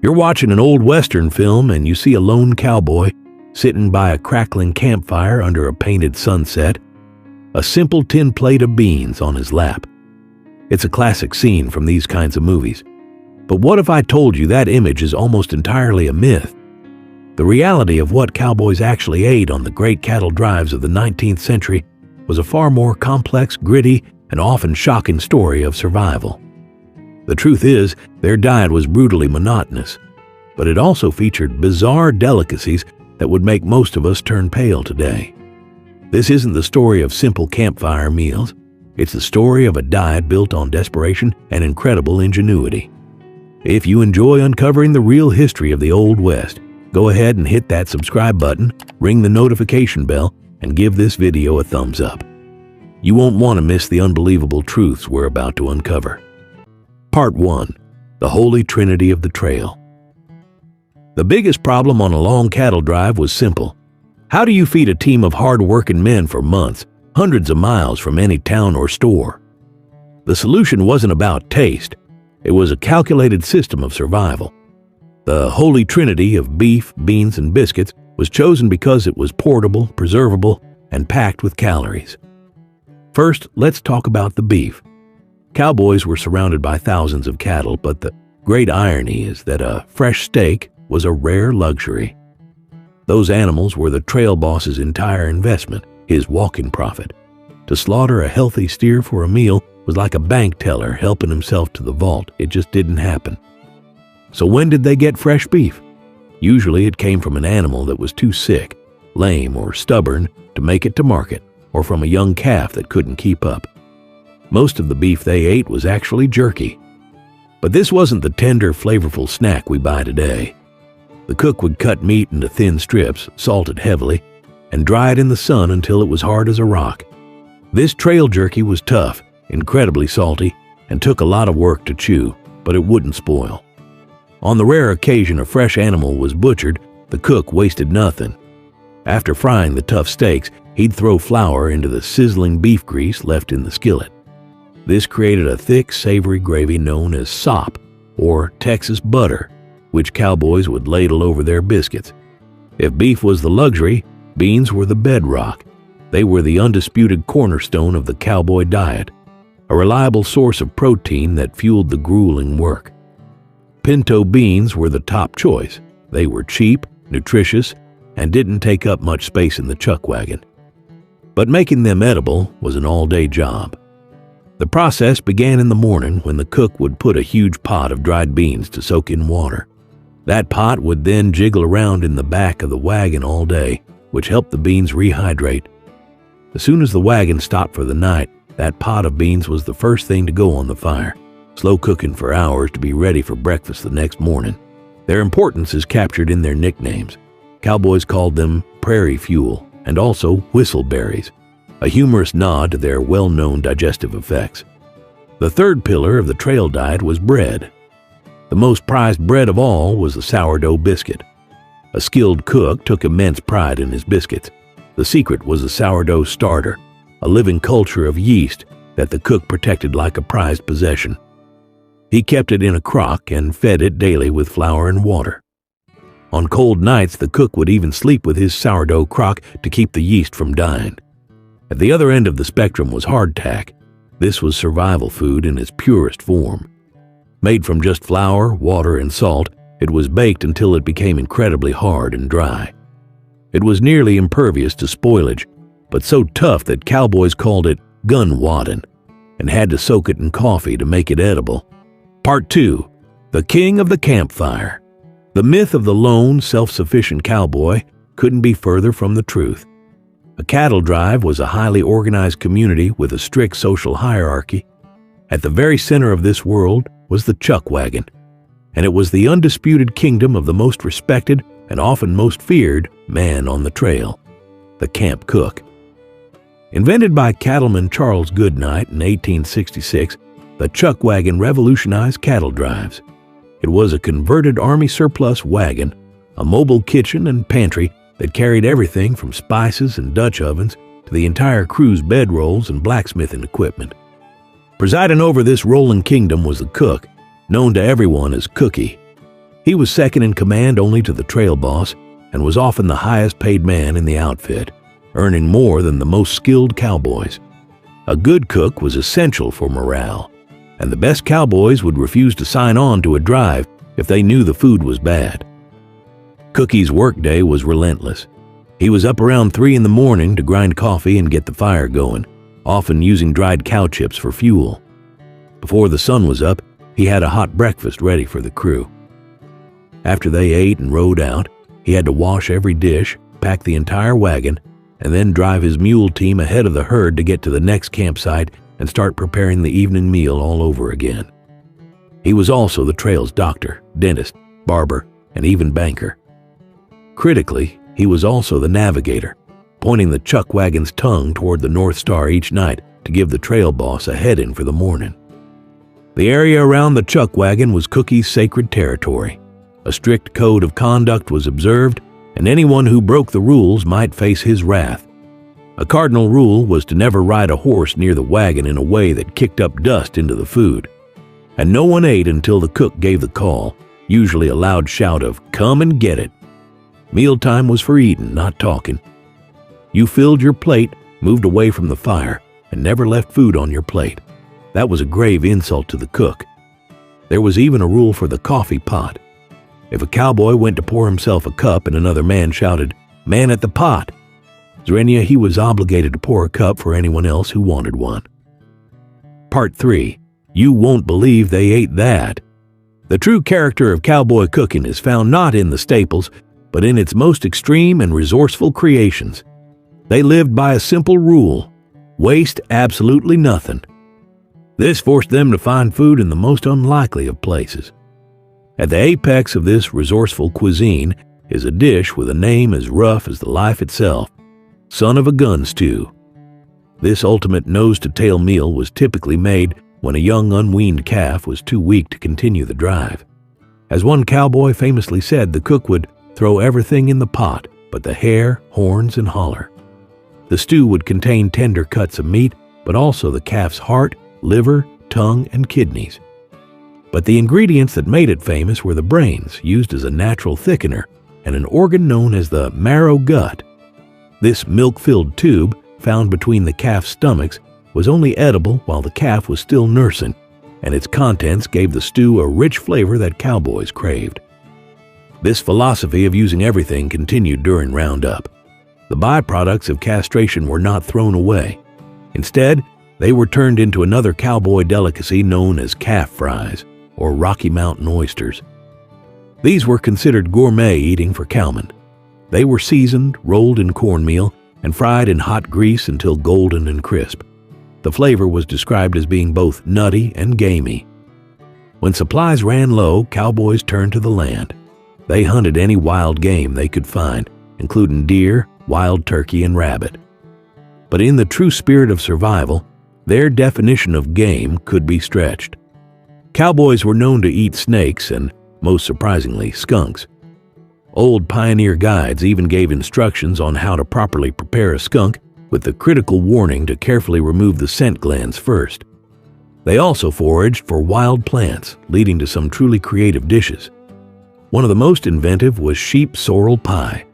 You're watching an old Western film and you see a lone cowboy sitting by a crackling campfire under a painted sunset, a simple tin plate of beans on his lap. It's a classic scene from these kinds of movies. But what if I told you that image is almost entirely a myth? The reality of what cowboys actually ate on the great cattle drives of the 19th century was a far more complex, gritty, and often shocking story of survival. The truth is, their diet was brutally monotonous, but it also featured bizarre delicacies that would make most of us turn pale today. This isn't the story of simple campfire meals. It's the story of a diet built on desperation and incredible ingenuity. If you enjoy uncovering the real history of the Old West, go ahead and hit that subscribe button, ring the notification bell, and give this video a thumbs up. You won't want to miss the unbelievable truths we're about to uncover. Part 1. The Holy Trinity of the Trail. The biggest problem on a long cattle drive was simple. How do you feed a team of hard-working men for months, hundreds of miles from any town or store? The solution wasn't about taste. It was a calculated system of survival. The Holy Trinity of beef, beans, and biscuits was chosen because it was portable, preservable, and packed with calories. First, let's talk about the beef. Cowboys were surrounded by thousands of cattle, but the great irony is that a fresh steak was a rare luxury. Those animals were the trail boss's entire investment, his walk-in profit. To slaughter a healthy steer for a meal was like a bank teller helping himself to the vault. It just didn't happen. So when did they get fresh beef? Usually it came from an animal that was too sick, lame, or stubborn to make it to market, or from a young calf that couldn't keep up. Most of the beef they ate was actually jerky. But this wasn't the tender, flavorful snack we buy today. The cook would cut meat into thin strips, salt it heavily, and dry it in the sun until it was hard as a rock. This trail jerky was tough, incredibly salty, and took a lot of work to chew, but it wouldn't spoil. On the rare occasion a fresh animal was butchered, the cook wasted nothing. After frying the tough steaks, he'd throw flour into the sizzling beef grease left in the skillet. This created a thick, savory gravy known as sop, or Texas butter, which cowboys would ladle over their biscuits. If beef was the luxury, beans were the bedrock. They were the undisputed cornerstone of the cowboy diet, a reliable source of protein that fueled the grueling work. Pinto beans were the top choice. They were cheap, nutritious, and didn't take up much space in the chuckwagon. But making them edible was an all-day job. The process began in the morning when the cook would put a huge pot of dried beans to soak in water. That pot would then jiggle around in the back of the wagon all day, which helped the beans rehydrate. As soon as the wagon stopped for the night, that pot of beans was the first thing to go on the fire, slow cooking for hours to be ready for breakfast the next morning. Their importance is captured in their nicknames. Cowboys called them prairie fuel and also whistleberries, a humorous nod to their well-known digestive effects. The third pillar of the trail diet was bread. The most prized bread of all was the sourdough biscuit. A skilled cook took immense pride in his biscuits. The secret was a sourdough starter, a living culture of yeast that the cook protected like a prized possession. He kept it in a crock and fed it daily with flour and water. On cold nights, the cook would even sleep with his sourdough crock to keep the yeast from dying. At the other end of the spectrum was hardtack. This was survival food in its purest form. Made from just flour, water, and salt, it was baked until it became incredibly hard and dry. It was nearly impervious to spoilage, but so tough that cowboys called it gun wadding and had to soak it in coffee to make it edible. Part 2. The King of the Campfire. The myth of the lone, self-sufficient cowboy couldn't be further from the truth. A cattle drive was a highly organized community with a strict social hierarchy. At the very center of this world was the chuckwagon, and it was the undisputed kingdom of the most respected and often most feared man on the trail, the camp cook. Invented by cattleman Charles Goodnight in 1866, the chuckwagon revolutionized cattle drives. It was a converted army surplus wagon, a mobile kitchen and pantry that carried everything from spices and Dutch ovens to the entire crew's bedrolls and blacksmithing equipment. Presiding over this rolling kingdom was the cook, known to everyone as Cookie. He was second in command only to the trail boss and was often the highest paid man in the outfit, earning more than the most skilled cowboys. A good cook was essential for morale, and the best cowboys would refuse to sign on to a drive if they knew the food was bad. Cookie's workday was relentless. He was up around 3 in the morning to grind coffee and get the fire going, often using dried cow chips for fuel. Before the sun was up, he had a hot breakfast ready for the crew. After they ate and rode out, he had to wash every dish, pack the entire wagon, and then drive his mule team ahead of the herd to get to the next campsite and start preparing the evening meal all over again. He was also the trail's doctor, dentist, barber, and even banker. Critically, he was also the navigator, pointing the chuckwagon's tongue toward the North Star each night to give the trail boss a head-in for the morning. The area around the chuckwagon was Cookie's sacred territory. A strict code of conduct was observed, and anyone who broke the rules might face his wrath. A cardinal rule was to never ride a horse near the wagon in a way that kicked up dust into the food. And no one ate until the cook gave the call, usually a loud shout of, "Come and get it." Mealtime was for eating, not talking. You filled your plate, moved away from the fire, and never left food on your plate. That was a grave insult to the cook. There was even a rule for the coffee pot. If a cowboy went to pour himself a cup and another man shouted, "Man at the pot," Zrenia, he was obligated to pour a cup for anyone else who wanted one. Part 3. You won't believe they ate that. The true character of cowboy cooking is found not in the staples, but in its most extreme and resourceful creations. They lived by a simple rule: waste absolutely nothing. This forced them to find food in the most unlikely of places. At the apex of this resourceful cuisine is a dish with a name as rough as the life itself: son of a gun stew. This ultimate nose-to-tail meal was typically made when a young unweaned calf was too weak to continue the drive. As one cowboy famously said, the cook would throw everything in the pot but the hair, horns, and holler. The stew would contain tender cuts of meat, but also the calf's heart, liver, tongue, and kidneys. But the ingredients that made it famous were the brains, used as a natural thickener, and an organ known as the marrow gut. This milk-filled tube, found between the calf's stomachs, was only edible while the calf was still nursing, and its contents gave the stew a rich flavor that cowboys craved. This philosophy of using everything continued during Roundup. The byproducts of castration were not thrown away. Instead, they were turned into another cowboy delicacy known as calf fries, or Rocky Mountain oysters. These were considered gourmet eating for cowmen. They were seasoned, rolled in cornmeal, and fried in hot grease until golden and crisp. The flavor was described as being both nutty and gamey. When supplies ran low, cowboys turned to the land. They hunted any wild game they could find, including deer, wild turkey, and rabbit. But in the true spirit of survival, their definition of game could be stretched. Cowboys were known to eat snakes and, most surprisingly, skunks. Old pioneer guides even gave instructions on how to properly prepare a skunk, with the critical warning to carefully remove the scent glands first. They also foraged for wild plants, leading to some truly creative dishes. One of the most inventive was sheep sorrel pie.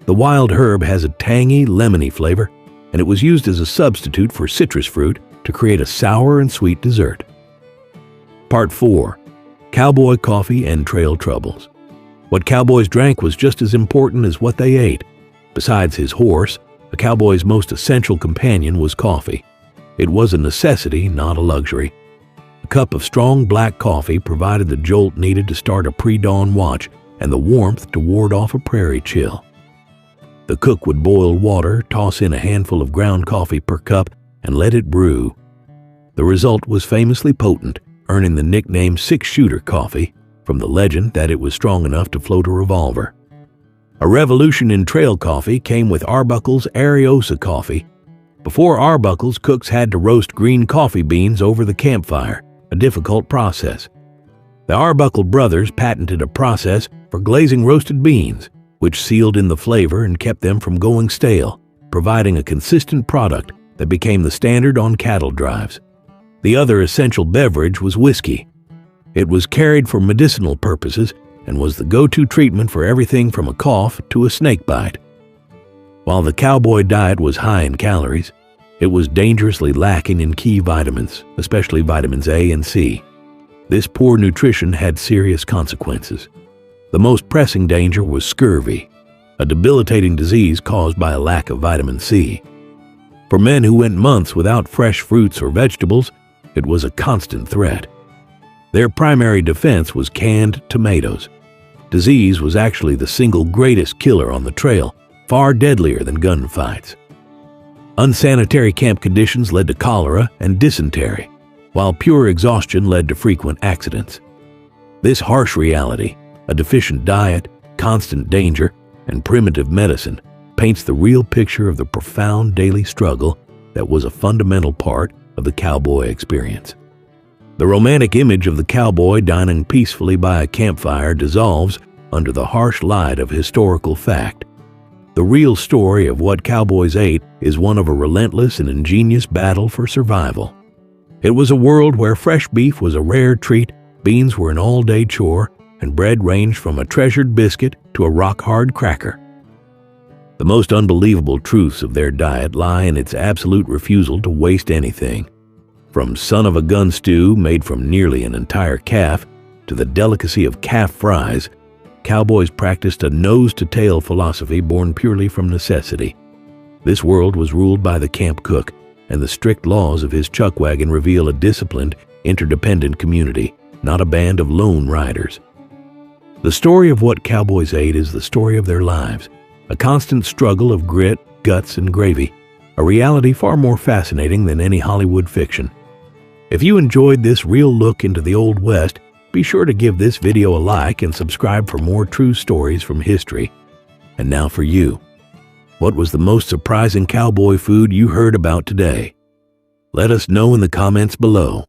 The wild herb has a tangy, lemony flavor, and it was used as a substitute for citrus fruit to create a sour and sweet dessert. Part 4. Cowboy coffee and trail troubles. What cowboys drank was just as important as what they ate. Besides his horse, a cowboy's most essential companion was coffee. It was a necessity, not a luxury. A cup of strong black coffee provided the jolt needed to start a pre-dawn watch and the warmth to ward off a prairie chill. The cook would boil water, toss in a handful of ground coffee per cup, and let it brew. The result was famously potent, earning the nickname six-shooter coffee from the legend that it was strong enough to float a revolver. A revolution in trail coffee came with Arbuckle's Ariosa coffee. Before Arbuckle's, cooks had to roast green coffee beans over the campfire, a difficult process. The Arbuckle brothers patented a process for glazing roasted beans, which sealed in the flavor and kept them from going stale, providing a consistent product that became the standard on cattle drives. The other essential beverage was whiskey. It was carried for medicinal purposes and was the go-to treatment for everything from a cough to a snake bite. While the cowboy diet was high in calories, it was dangerously lacking in key vitamins, especially vitamins A and C. This poor nutrition had serious consequences. The most pressing danger was scurvy, a debilitating disease caused by a lack of vitamin C. For men who went months without fresh fruits or vegetables, it was a constant threat. Their primary defense was canned tomatoes. Disease was actually the single greatest killer on the trail, far deadlier than gunfights. Unsanitary camp conditions led to cholera and dysentery, while pure exhaustion led to frequent accidents. This harsh reality, a deficient diet, constant danger, and primitive medicine, paints the real picture of the profound daily struggle that was a fundamental part of the cowboy experience. The romantic image of the cowboy dining peacefully by a campfire dissolves under the harsh light of historical fact. The real story of what cowboys ate is one of a relentless and ingenious battle for survival. It was a world where fresh beef was a rare treat, beans were an all-day chore, and bread ranged from a treasured biscuit to a rock-hard cracker. The most unbelievable truths of their diet lie in its absolute refusal to waste anything. From son-of-a-gun stew made from nearly an entire calf to the delicacy of calf fries, cowboys practiced a nose-to-tail philosophy born purely from necessity. This world was ruled by the camp cook, and the strict laws of his chuckwagon reveal a disciplined, interdependent community, not a band of lone riders. The story of what cowboys ate is the story of their lives, a constant struggle of grit, guts, and gravy, a reality far more fascinating than any Hollywood fiction. If you enjoyed this real look into the Old West, be sure to give this video a like and subscribe for more true stories from history. And now for you. What was the most surprising cowboy food you heard about today? Let us know in the comments below.